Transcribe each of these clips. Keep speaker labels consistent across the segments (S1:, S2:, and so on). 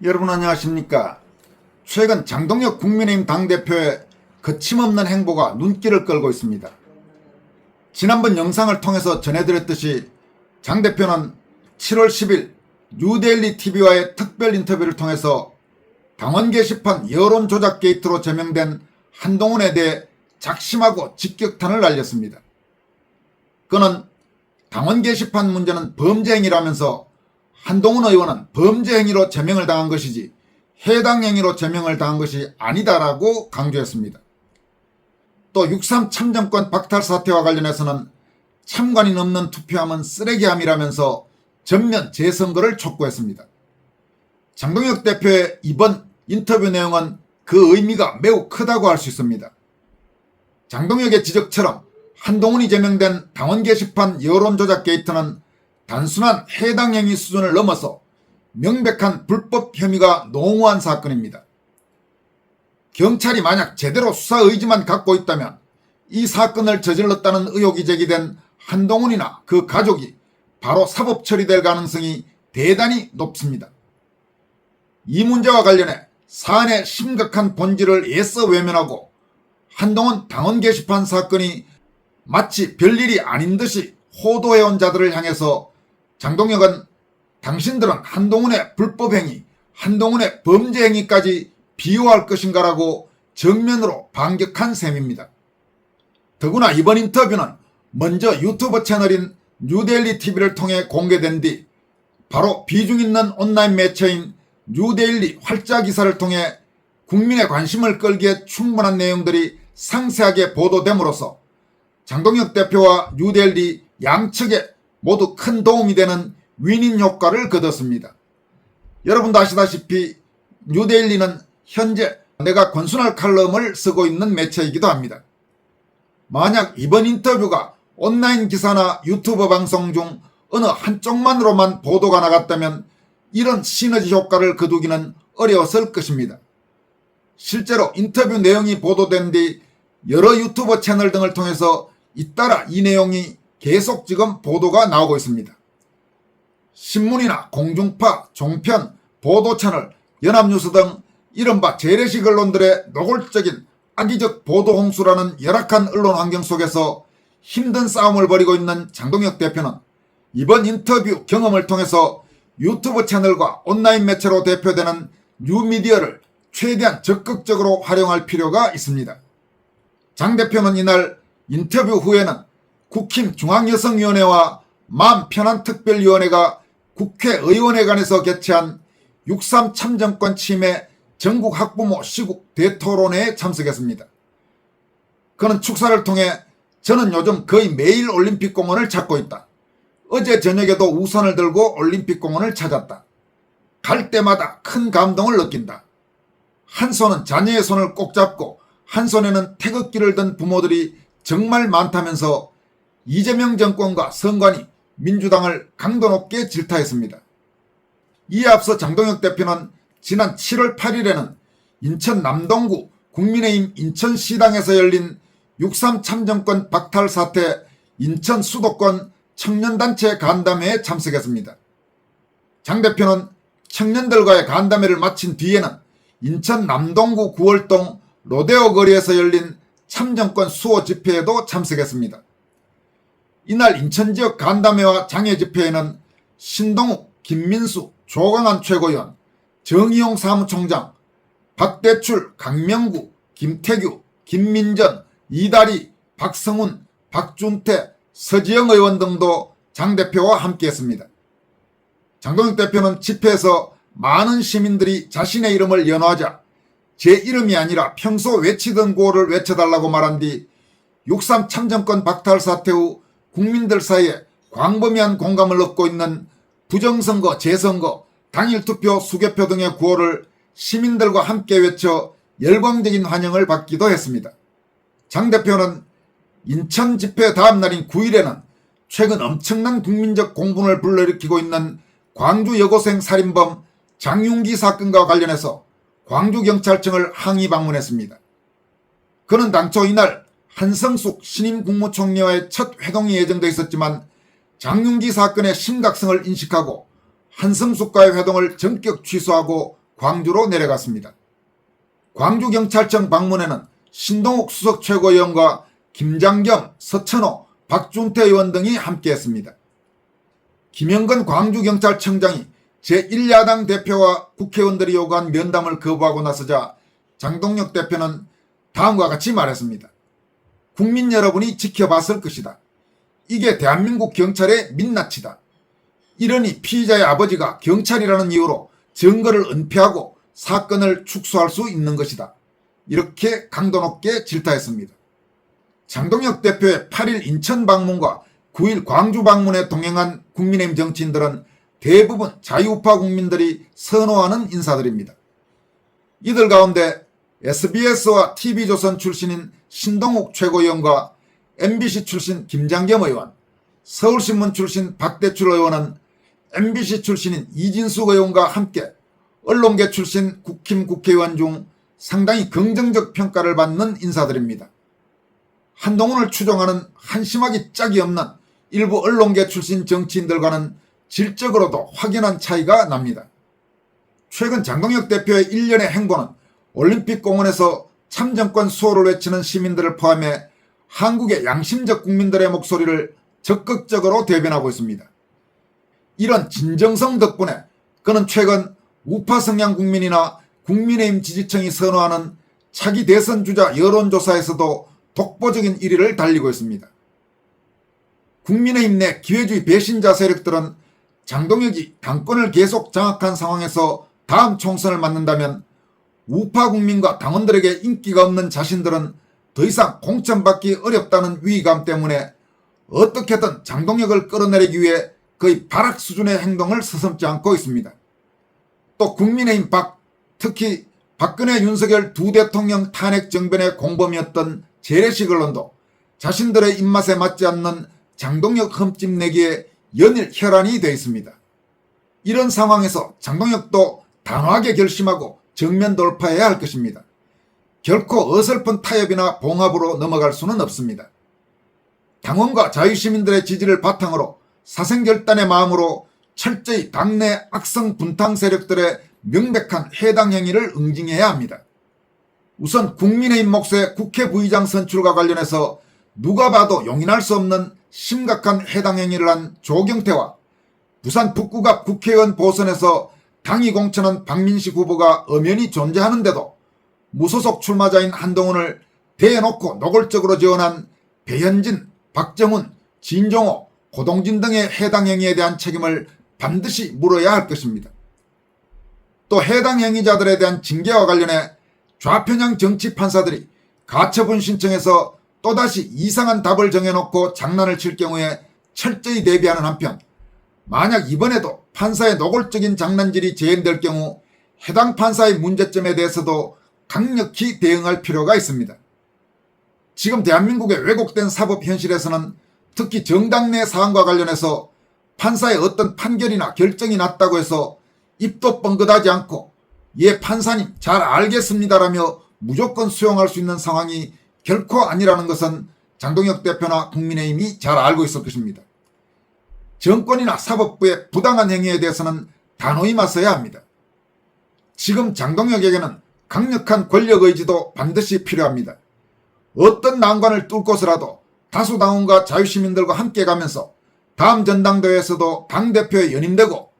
S1: 여러분 안녕하십니까. 최근 장동혁 국민의힘 당대표의 거침없는 행보가 눈길을 끌고 있습니다. 지난번 영상을 통해서 전해드렸듯이 장 대표는 7월 10일 뉴데일리 TV와의 특별 인터뷰를 통해서 당원 게시판 여론조작 게이트로 제명된 한동훈에 대해 작심하고 직격탄을 날렸습니다. 그는 당원 게시판 문제는 범죄 행위라면서 한동훈 의원은 범죄 행위로 제명을 당한 것이지 해당 행위로 제명을 당한 것이 아니다라고 강조했습니다. 또 6.3 참정권 박탈 사태와 관련해서는 참관인 없는 투표함은 쓰레기함이라면서 전면 재선거를 촉구했습니다. 장동혁 대표의 이번 인터뷰 내용은 그 의미가 매우 크다고 할 수 있습니다. 장동혁의 지적처럼 한동훈이 제명된 당원 게시판 여론조작 게이트는 단순한 해당 행위 수준을 넘어서 명백한 불법 혐의가 농후한 사건입니다. 경찰이 만약 제대로 수사 의지만 갖고 있다면 이 사건을 저질렀다는 의혹이 제기된 한동훈이나 그 가족이 바로 사법 처리될 가능성이 대단히 높습니다. 이 문제와 관련해 사안의 심각한 본질을 애써 외면하고 한동훈 당원 게시판 사건이 마치 별일이 아닌 듯이 호도해온 자들을 향해서 장동혁은 당신들은 한동훈의 불법행위, 한동훈의 범죄행위까지 비호할 것인가라고 정면으로 반격한 셈입니다. 더구나 이번 인터뷰는 먼저 유튜브 채널인 뉴데일리 TV를 통해 공개된 뒤 바로 비중 있는 온라인 매체인 뉴데일리 활자 기사를 통해 국민의 관심을 끌기에 충분한 내용들이 상세하게 보도됨으로써 장동혁 대표와 뉴데일리 양측에 모두 큰 도움이 되는 윈윈 효과를 거뒀습니다. 여러분도 아시다시피 뉴데일리는 현재 내가 권순할 칼럼을 쓰고 있는 매체이기도 합니다. 만약 이번 인터뷰가 온라인 기사나 유튜브 방송 중 어느 한쪽만으로만 보도가 나갔다면 이런 시너지 효과를 거두기는 어려웠을 것입니다. 실제로 인터뷰 내용이 보도된 뒤 여러 유튜브 채널 등을 통해서 잇따라 이 내용이 계속 지금 보도가 나오고 있습니다. 신문이나 공중파, 종편, 보도채널, 연합뉴스 등 이른바 재래식 언론들의 노골적인 악의적 보도 홍수라는 열악한 언론 환경 속에서 힘든 싸움을 벌이고 있는 장동혁 대표는 이번 인터뷰 경험을 통해서 유튜브 채널과 온라인 매체로 대표되는 뉴미디어를 최대한 적극적으로 활용할 필요가 있습니다. 장 대표는 이날 인터뷰 후에는 국힘 중앙여성위원회와 마음 편한 특별위원회가 국회의원회관에서 개최한 6.3 참정권 침해 전국 학부모 시국 대토론회에 참석했습니다. 그는 축사를 통해 저는 요즘 거의 매일 올림픽공원을 찾고 있다. 어제 저녁에도 우산을 들고 올림픽공원을 찾았다. 갈 때마다 큰 감동을 느낀다. 한 손은 자녀의 손을 꼭 잡고 한 손에는 태극기를 든 부모들이 정말 많다면서 이재명 정권과 선관위, 민주당을 강도 높게 질타했습니다. 이에 앞서 장동혁 대표는 지난 7월 8일에는 인천 남동구 국민의힘 인천시당에서 열린 6.3 참정권 박탈 사태 인천 수도권 청년단체 간담회에 참석했습니다. 장 대표는 청년들과의 간담회를 마친 뒤에는 인천 남동구 9월동 로데오 거리에서 열린 참정권 수호 집회에도 참석했습니다. 이날 인천 지역 간담회와 장애 집회에는 신동욱, 김민수, 조광한 최고위원, 정의용 사무총장, 박대출, 강명구, 김태규, 김민전, 이다리, 박성훈, 박준태, 서지영 의원 등도 장 대표와 함께했습니다. 장동혁 대표는 집회에서 많은 시민들이 자신의 이름을 연호하자 제 이름이 아니라 평소 외치던 구호를 외쳐달라고 말한 뒤 6.3 참정권 박탈 사태 후 국민들 사이에 광범위한 공감을 얻고 있는 부정선거, 재선거, 당일투표, 수개표 등의 구호를 시민들과 함께 외쳐 열광적인 환영을 받기도 했습니다. 장 대표는 인천 집회 다음 날인 9일에는 최근 엄청난 국민적 공분을 불러일으키고 있는 광주 여고생 살인범 장윤기 사건과 관련해서 광주경찰청을 항의 방문했습니다. 그는 당초 이날 한성숙 신임 국무총리와의 첫 회동이 예정돼 있었지만 장윤기 사건의 심각성을 인식하고 한성숙과의 회동을 전격 취소하고 광주로 내려갔습니다. 광주경찰청 방문에는 신동욱 수석 최고위원과 김장겸, 서천호, 박준태 의원 등이 함께했습니다. 김영건 광주경찰청장이 제1야당 대표와 국회의원들이 요구한 면담을 거부하고 나서자 장동혁 대표는 다음과 같이 말했습니다. 국민 여러분이 지켜봤을 것이다. 이게 대한민국 경찰의 민낯이다. 이러니 피의자의 아버지가 경찰이라는 이유로 증거를 은폐하고 사건을 축소할 수 있는 것이다. 이렇게 강도 높게 질타했습니다. 장동혁 대표의 8일 인천 방문과 9일 광주 방문에 동행한 국민의힘 정치인들은 대부분 자유우파 국민들이 선호하는 인사들입니다. 이들 가운데 SBS와 TV조선 출신인 신동욱 최고위원과 MBC 출신 김장겸 의원, 서울신문 출신 박대출 의원은 MBC 출신인 이진숙 의원과 함께 언론계 출신 국힘 국회의원 중 상당히 긍정적 평가를 받는 인사들입니다. 한동훈을 추종하는 한심하기 짝이 없는 일부 언론계 출신 정치인들과는 질적으로도 확연한 차이가 납니다. 최근 장동혁 대표의 일련의 행보는 올림픽공원에서 참정권 수호를 외치는 시민들을 포함해 한국의 양심적 국민들의 목소리를 적극적으로 대변하고 있습니다. 이런 진정성 덕분에 그는 최근 우파 성향 국민이나 국민의힘 지지층이 선호하는 차기 대선 주자 여론조사에서도 독보적인 1위를 달리고 있습니다. 국민의힘 내 기회주의 배신자 세력들은 장동혁이 당권을 계속 장악한 상황에서 다음 총선을 맞는다면 우파 국민과 당원들에게 인기가 없는 자신들은 더 이상 공천받기 어렵다는 위기감 때문에 어떻게든 장동혁을 끌어내리기 위해 거의 발악 수준의 행동을 서슴지 않고 있습니다. 또 국민의힘 특히 박근혜 윤석열 두 대통령 탄핵 정변의 공범이었던 재래식 언론도 자신들의 입맛에 맞지 않는 장동혁 흠집 내기에 연일 혈안이 되어 있습니다. 이런 상황에서 장동혁도 단호하게 결심하고 정면 돌파해야 할 것입니다. 결코 어설픈 타협이나 봉합으로 넘어갈 수는 없습니다. 당원과 자유시민들의 지지를 바탕으로 사생결단의 마음으로 철저히 당내 악성 분탕 세력들의 명백한 해당 행위를 응징해야 합니다. 우선 국민의힘 몫의 국회 부의장 선출과 관련해서 누가 봐도 용인할 수 없는 심각한 해당 행위를 한 조경태와 부산 북구갑 국회의원 보선에서 당이 공천한 박민식 후보가 엄연히 존재하는데도 무소속 출마자인 한동훈을 대놓고 노골적으로 지원한 배현진, 박정훈, 진종호, 고동진 등의 해당 행위에 대한 책임을 반드시 물어야 할 것입니다. 또 해당 행위자들에 대한 징계와 관련해 좌편향 정치 판사들이 가처분 신청해서 또다시 이상한 답을 정해놓고 장난을 칠 경우에 철저히 대비하는 한편 만약 이번에도 판사의 노골적인 장난질이 재현될 경우 해당 판사의 문제점에 대해서도 강력히 대응할 필요가 있습니다. 지금 대한민국의 왜곡된 사법 현실에서는 특히 정당 내 사안과 관련해서 판사의 어떤 판결이나 결정이 났다고 해서 입도 뻥긋하지 않고 예 판사님 잘 알겠습니다라며 무조건 수용할 수 있는 상황이 결코 아니라는 것은 장동혁 대표나 국민의힘이 잘 알고 있을 것입니다. 정권이나 사법부의 부당한 행위에 대해서는 단호히 맞서야 합니다. 지금 장동혁에게는 강력한 권력의지도 반드시 필요합니다. 어떤 난관을 뚫고서라도 다수 당원과 자유시민들과 함께 가면서 다음 전당대회에서도 당대표에 연임되고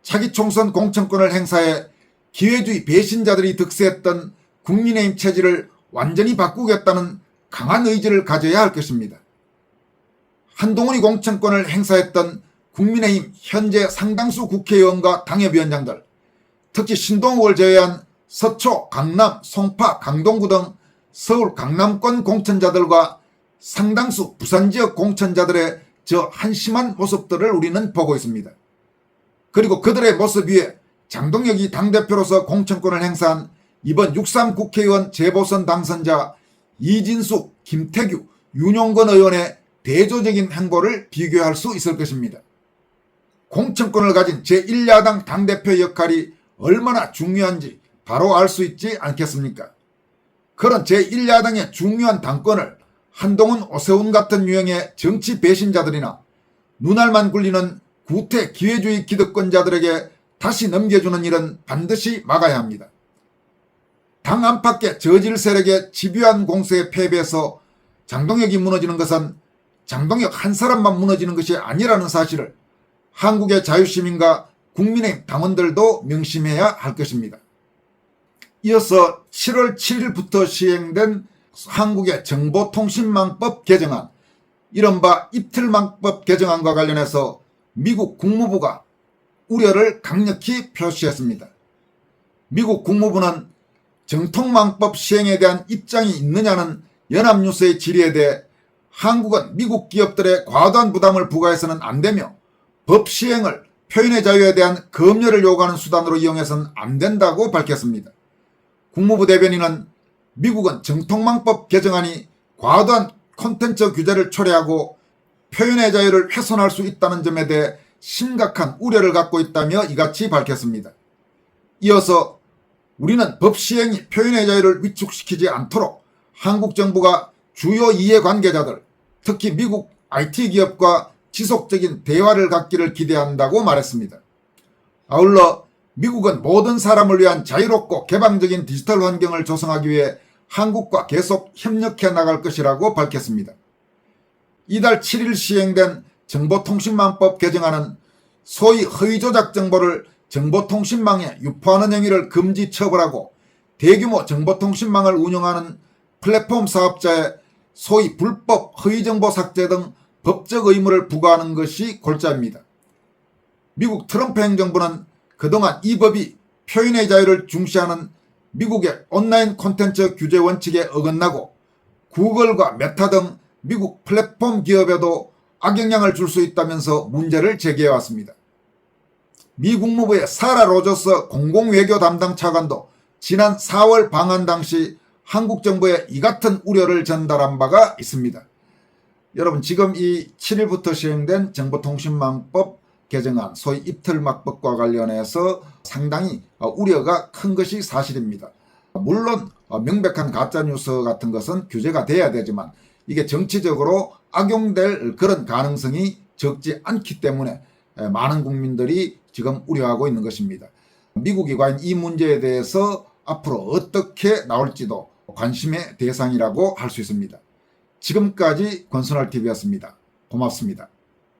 S1: 차기 총선 공천권을 행사해 기회주의 배신자들이 득세했던 국민의힘 체질을 완전히 바꾸겠다는 강한 의지를 가져야 할 것입니다. 한동훈이 공천권을 행사했던 국민의힘 현재 상당수 국회의원과 당협위원장들, 특히 신동욱을 제외한 서초, 강남, 송파, 강동구 등 서울 강남권 공천자들과 상당수 부산지역 공천자들의 저 한심한 모습들을 우리는 보고 있습니다. 그리고 그들의 모습 위에 장동혁이 당대표로서 공천권을 행사한 이번 6.3 국회의원 재보선 당선자 이진숙, 김태규, 윤용건 의원의 대조적인 행보를 비교할 수 있을 것입니다. 공천권을 가진 제1야당 당대표의 역할이 얼마나 중요한지 바로 알 수 있지 않겠습니까? 그런 제1야당의 중요한 당권을 한동훈, 오세훈 같은 유형의 정치 배신자들이나 눈알만 굴리는 구태 기회주의 기득권자들에게 다시 넘겨주는 일은 반드시 막아야 합니다. 당 안팎의 저질 세력의 집요한 공세에 패배해서 장동혁이 무너지는 것은 장동혁 한 사람만 무너지는 것이 아니라는 사실을 한국의 자유시민과 국민의힘 당원들도 명심해야 할 것입니다. 이어서 7월 7일부터 시행된 한국의 정보통신망법 개정안, 이른바 입틀망법 개정안과 관련해서 미국 국무부가 우려를 강력히 표시했습니다. 미국 국무부는 정통망법 시행에 대한 입장이 있느냐는 연합뉴스의 질의에 대해 한국은 미국 기업들의 과도한 부담을 부과해서는 안 되며 법 시행을 표현의 자유에 대한 검열을 요구하는 수단으로 이용해서는 안 된다고 밝혔습니다. 국무부 대변인은 미국은 정통망법 개정안이 과도한 콘텐츠 규제를 초래하고 표현의 자유를 훼손할 수 있다는 점에 대해 심각한 우려를 갖고 있다며 이같이 밝혔습니다. 이어서 우리는 법 시행이 표현의 자유를 위축시키지 않도록 한국 정부가 주요 이해관계자들, 특히 미국 IT 기업과 지속적인 대화를 갖기를 기대한다고 말했습니다. 아울러 미국은 모든 사람을 위한 자유롭고 개방적인 디지털 환경을 조성하기 위해 한국과 계속 협력해 나갈 것이라고 밝혔습니다. 이달 7일 시행된 정보통신망법 개정안은 소위 허위조작 정보를 정보통신망에 유포하는 행위를 금지 처벌하고 대규모 정보통신망을 운영하는 플랫폼 사업자의 소위 불법 허위정보 삭제 등 법적 의무를 부과하는 것이 골자입니다. 미국 트럼프 행정부는 그동안 이 법이 표현의 자유를 중시하는 미국의 온라인 콘텐츠 규제 원칙에 어긋나고 구글과 메타 등 미국 플랫폼 기업에도 악영향을 줄 수 있다면서 문제를 제기해왔습니다. 미 국무부의 사라 로저스 공공외교 담당 차관도 지난 4월 방한 당시 한국 정부에 이 같은 우려를 전달한 바가 있습니다. 여러분, 지금 이 7일부터 시행된 정보통신망법 개정안, 소위 입틀막법과 관련해서 상당히 우려가 큰 것이 사실입니다. 물론 명백한 가짜뉴스 같은 것은 규제가 돼야 되지만 이게 정치적으로 악용될 그런 가능성이 적지 않기 때문에 많은 국민들이 지금 우려하고 있는 것입니다. 미국이 과연 이 문제에 대해서 앞으로 어떻게 나올지도 관심의 대상이라고 할 수 있습니다. 지금까지 권순할TV였습니다. 고맙습니다.